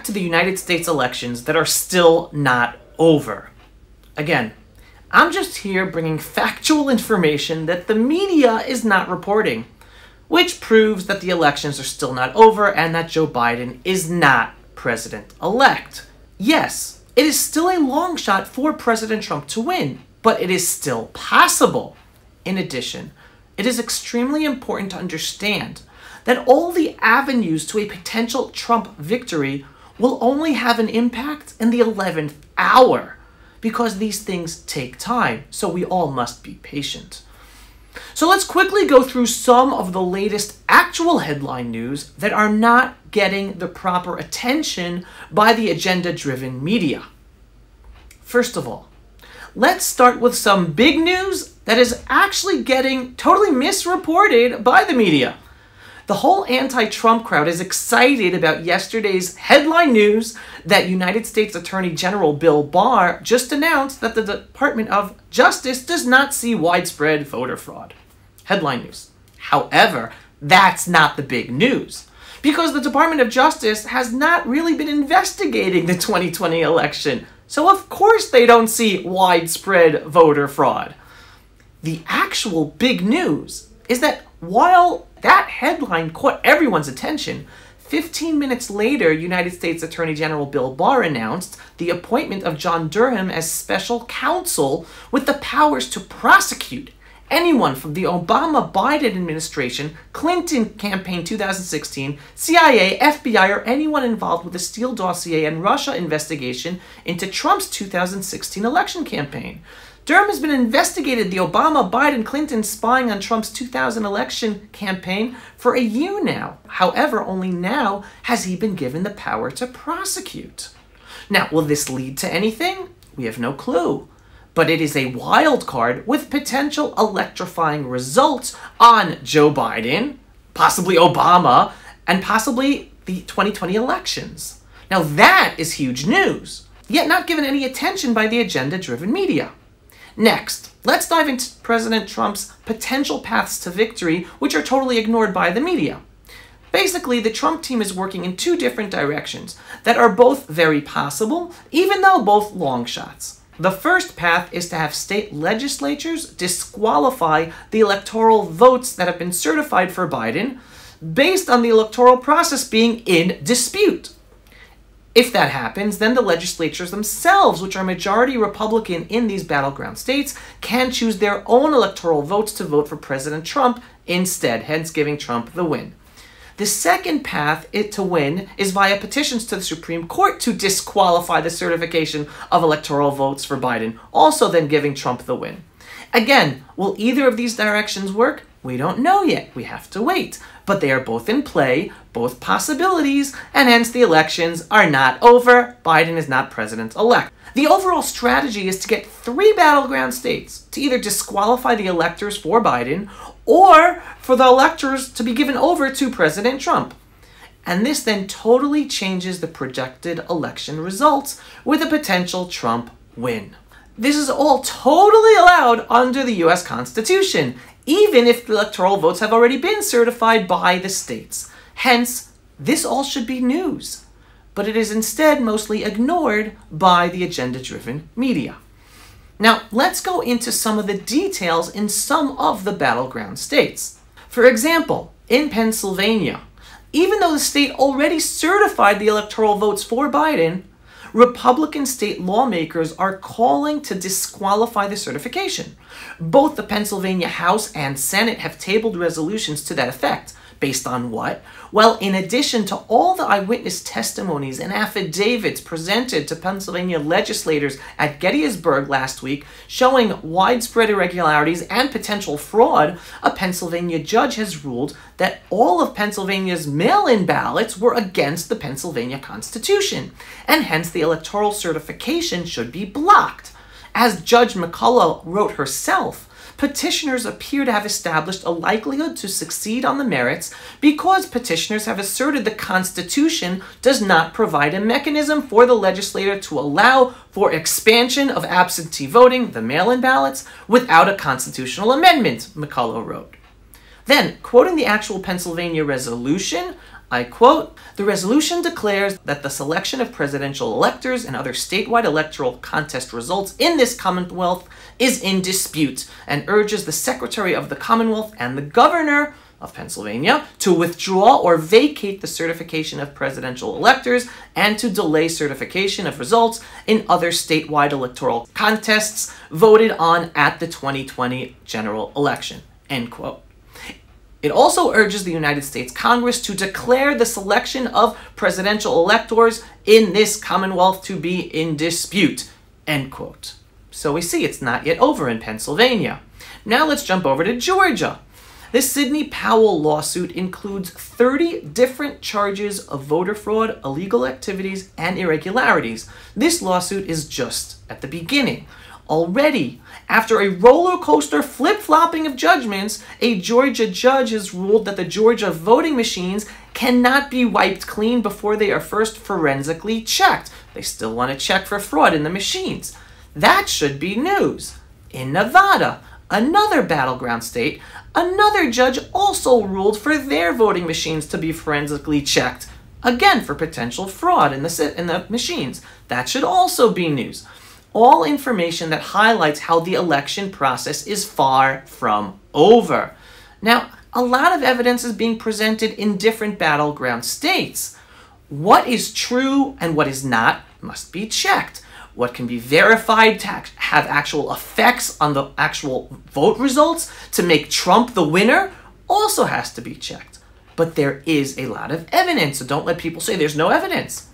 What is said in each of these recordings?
to the United States elections that are still not over. Again, I'm just here bringing factual information that the media is not reporting, which proves that the elections are still not over and that Joe Biden is not president-elect. Yes, it is still a long shot for President Trump to win, but it is still possible. In addition, it is extremely important to understand that all the avenues to a potential Trump victory will only have an impact in the 11th hour, because these things take time, so we all must be patient. So let's quickly go through some of the latest actual headline news that are not getting the proper attention by the agenda-driven media. First of all, let's start with some big news that is actually getting totally misreported by the media. The whole anti-Trump crowd is excited about yesterday's headline news that United States Attorney General Bill Barr just announced that the Department of Justice does not see widespread voter fraud. Headline news. However, that's not the big news, because the Department of Justice has not really been investigating the 2020 election, so of course they don't see widespread voter fraud. The actual big news is that while that headline caught everyone's attention, 15 minutes later, United States Attorney General Bill Barr announced the appointment of John Durham as special counsel with the powers to prosecute anyone from the Obama-Biden administration, Clinton campaign 2016, CIA, FBI, or anyone involved with the Steele dossier and Russia investigation into Trump's 2016 election campaign. Durham has been investigated the Obama, Biden, Clinton spying on Trump's 2000 election campaign for a year now. However, only now has he been given the power to prosecute. Now, will this lead to anything? We have no clue. But it is a wild card with potential electrifying results on Joe Biden, possibly Obama, and possibly the 2020 elections. Now, that is huge news, yet not given any attention by the agenda-driven media. Next, let's dive into President Trump's potential paths to victory, which are totally ignored by the media. Basically, the Trump team is working in two different directions that are both very possible, even though both long shots. The first path is to have state legislatures disqualify the electoral votes that have been certified for Biden based on the electoral process being in dispute. If that happens, then the legislatures themselves, which are majority Republican in these battleground states, can choose their own electoral votes to vote for President Trump instead, hence giving Trump the win. The second path to win is via petitions to the Supreme Court to disqualify the certification of electoral votes for Biden, also then giving Trump the win. Again, will either of these directions work? We don't know yet. We have to wait. But they are both in play, both possibilities, and hence the elections are not over. Biden is not president-elect. The overall strategy is to get 3 battleground states to either disqualify the electors for Biden or for the electors to be given over to President Trump. And this then totally changes the projected election results with a potential Trump win. This is all totally allowed under the U.S. Constitution, even if the electoral votes have already been certified by the states. Hence, this all should be news. But it is instead mostly ignored by the agenda-driven media. Now, let's go into some of the details in some of the battleground states. For example, in Pennsylvania, even though the state already certified the electoral votes for Biden, Republican state lawmakers are calling to disqualify the certification. Both the Pennsylvania House and Senate have tabled resolutions to that effect. Based on what? Well, in addition to all the eyewitness testimonies and affidavits presented to Pennsylvania legislators at Gettysburg last week showing widespread irregularities and potential fraud, a Pennsylvania judge has ruled that all of Pennsylvania's mail-in ballots were against the Pennsylvania Constitution, and hence the electoral certification should be blocked. As Judge McCullough wrote herself, petitioners appear to have established a likelihood to succeed on the merits because petitioners have asserted the Constitution does not provide a mechanism for the legislature to allow for expansion of absentee voting, the mail-in ballots, without a constitutional amendment, McCullough wrote. Then, quoting the actual Pennsylvania resolution, I quote, "The resolution declares that the selection of presidential electors and other statewide electoral contest results in this Commonwealth is in dispute and urges the Secretary of the Commonwealth and the Governor of Pennsylvania to withdraw or vacate the certification of presidential electors and to delay certification of results in other statewide electoral contests voted on at the 2020 general election." End quote. It also urges the United States Congress to declare the selection of presidential electors in this Commonwealth to be in dispute. End quote. So we see it's not yet over in Pennsylvania. Now let's jump over to Georgia. This Sidney Powell lawsuit includes 30 different charges of voter fraud, illegal activities, and irregularities. This lawsuit is just at the beginning. Already, after a roller coaster flip-flopping of judgments, a Georgia judge has ruled that the Georgia voting machines cannot be wiped clean before they are first forensically checked. They still want to check for fraud in the machines. That should be news. In Nevada, another battleground state, another judge also ruled for their voting machines to be forensically checked, again for potential fraud in the machines. That should also be news. All information that highlights how the election process is far from over. Now, a lot of evidence is being presented in different battleground states. What is true and what is not must be checked. What can be verified to have actual effects on the actual vote results to make Trump the winner also has to be checked. But there is a lot of evidence, so don't let people say there's no evidence.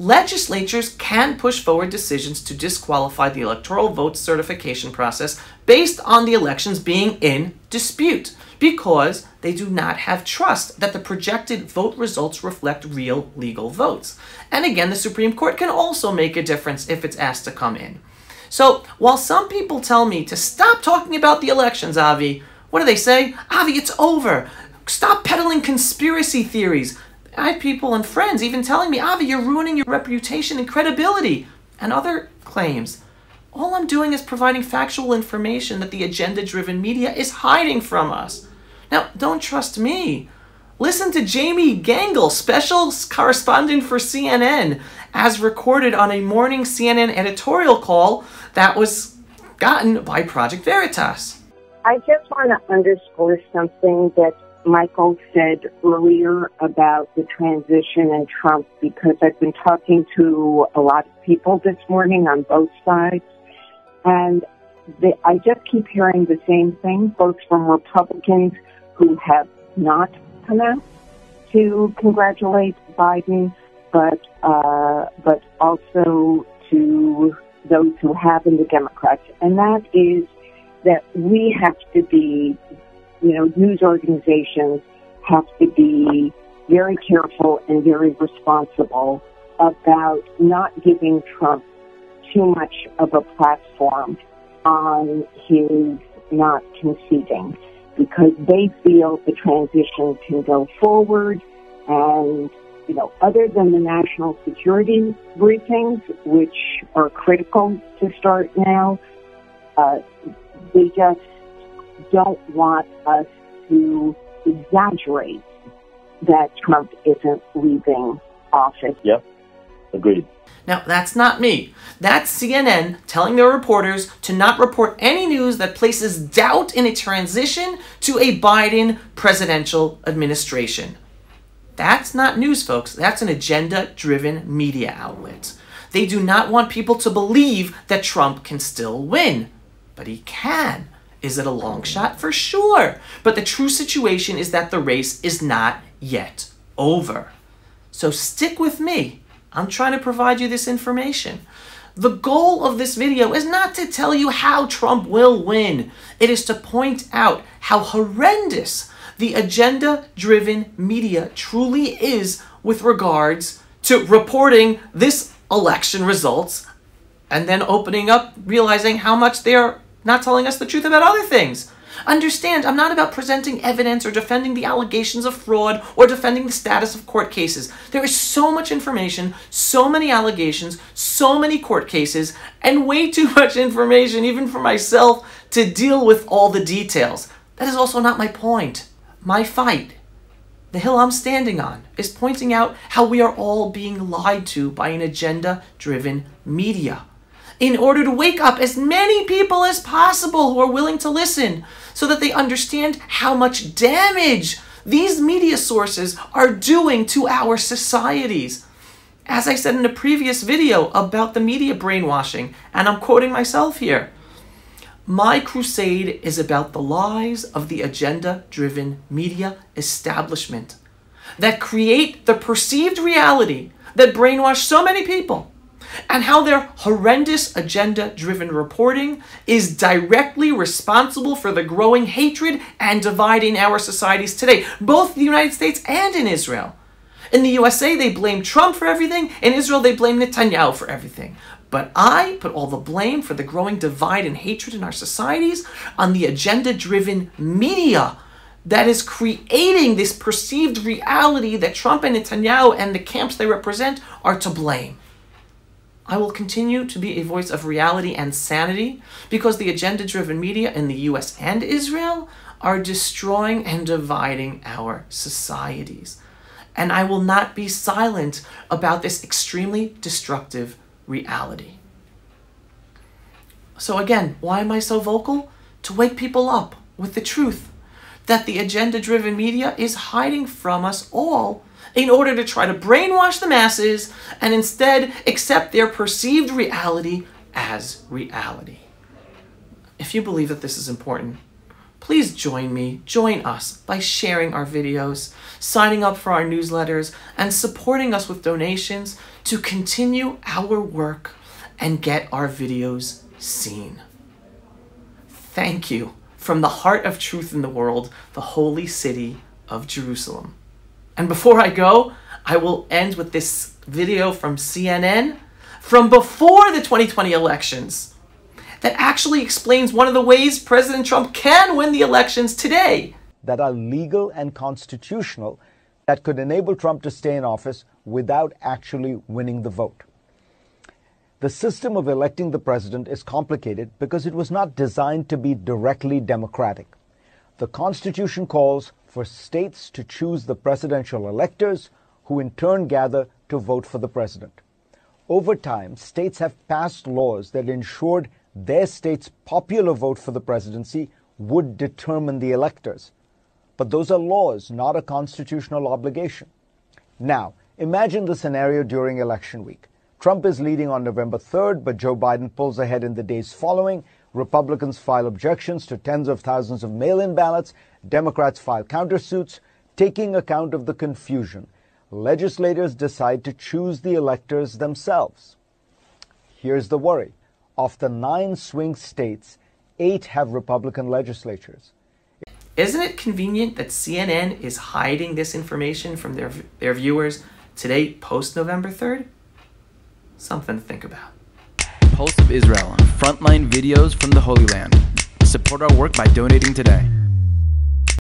Legislatures can push forward decisions to disqualify the electoral vote certification process based on the elections being in dispute because they do not have trust that the projected vote results reflect real legal votes. And again, the Supreme Court can also make a difference if it's asked to come in. So while some people tell me to stop talking about the elections, Avi, what do they say? Avi, it's over. Stop peddling conspiracy theories. I have people and friends even telling me, Avi, you're ruining your reputation and credibility, and other claims. All I'm doing is providing factual information that the agenda-driven media is hiding from us. Now, don't trust me. Listen to Jamie Gangel, special correspondent for CNN, as recorded on a morning CNN editorial call that was gotten by Project Veritas. I just want to underscore something that Michael said earlier about the transition and Trump, because I've been talking to a lot of people this morning on both sides, and I just keep hearing the same thing, both from Republicans who have not come out to congratulate Biden, but also to those who have in the Democrats, and that is that we have to be, news organizations have to be very careful and very responsible about not giving Trump too much of a platform on his not conceding, because they feel the transition can go forward. And, other than the national security briefings, which are critical to start now, they just don't want us to exaggerate that Trump isn't leaving office. Yep, agreed. Now, that's not me. That's CNN telling their reporters to not report any news that places doubt in a transition to a Biden presidential administration. That's not news, folks. That's an agenda-driven media outlet. They do not want people to believe that Trump can still win. But he can. Is it a long shot? For sure. But the true situation is that the race is not yet over. So stick with me. I'm trying to provide you this information. The goal of this video is not to tell you how Trump will win. It is to point out how horrendous the agenda-driven media truly is with regards to reporting this election results and then opening up, realizing how much they're not telling us the truth about other things. Understand, I'm not about presenting evidence or defending the allegations of fraud or defending the status of court cases. There is so much information, so many allegations, so many court cases, and way too much information, even for myself, to deal with all the details. That is also not my point. My fight The hill I'm standing on is pointing out how we are all being lied to by an agenda-driven media in order to wake up as many people as possible who are willing to listen so that they understand how much damage these media sources are doing to our societies. As I said in a previous video about the media brainwashing, and I'm quoting myself here, my crusade is about the lies of the agenda-driven media establishment that create the perceived reality that brainwash so many people, and how their horrendous agenda-driven reporting is directly responsible for the growing hatred and divide in our societies today, both in the United States and in Israel. In the USA, they blame Trump for everything. In Israel, they blame Netanyahu for everything. But I put all the blame for the growing divide and hatred in our societies on the agenda-driven media that is creating this perceived reality that Trump and Netanyahu and the camps they represent are to blame. I will continue to be a voice of reality and sanity because the agenda-driven media in the US and Israel are destroying and dividing our societies. And I will not be silent about this extremely destructive reality. So again, why am I so vocal? To wake people up with the truth that the agenda-driven media is hiding from us all in order to try to brainwash the masses and instead accept their perceived reality as reality. If you believe that this is important, please join us by sharing our videos, signing up for our newsletters, and supporting us with donations to continue our work and get our videos seen. Thank you from the heart of truth in the world, the holy city of Jerusalem. And before I go, I will end with this video from CNN from before the 2020 elections that actually explains one of the ways President Trump can win the elections today. That are legal and constitutional that could enable Trump to stay in office without actually winning the vote. The system of electing the president is complicated because it was not designed to be directly democratic. The Constitution calls for states to choose the presidential electors, who in turn gather to vote for the president. Over time, states have passed laws that ensured their state's popular vote for the presidency would determine the electors. But those are laws, not a constitutional obligation. Now, imagine the scenario during election week. Trump is leading on November 3rd, but Joe Biden pulls ahead in the days following. Republicans file objections to tens of thousands of mail-in ballots. Democrats file countersuits. Taking account of the confusion, legislators decide to choose the electors themselves. Here's the worry. Of the 9 swing states, 8 have Republican legislatures. Isn't it convenient that CNN is hiding this information from their viewers today, post-November 3rd? Something to think about. Pulse of Israel, frontline videos from the Holy Land. Support our work by donating today.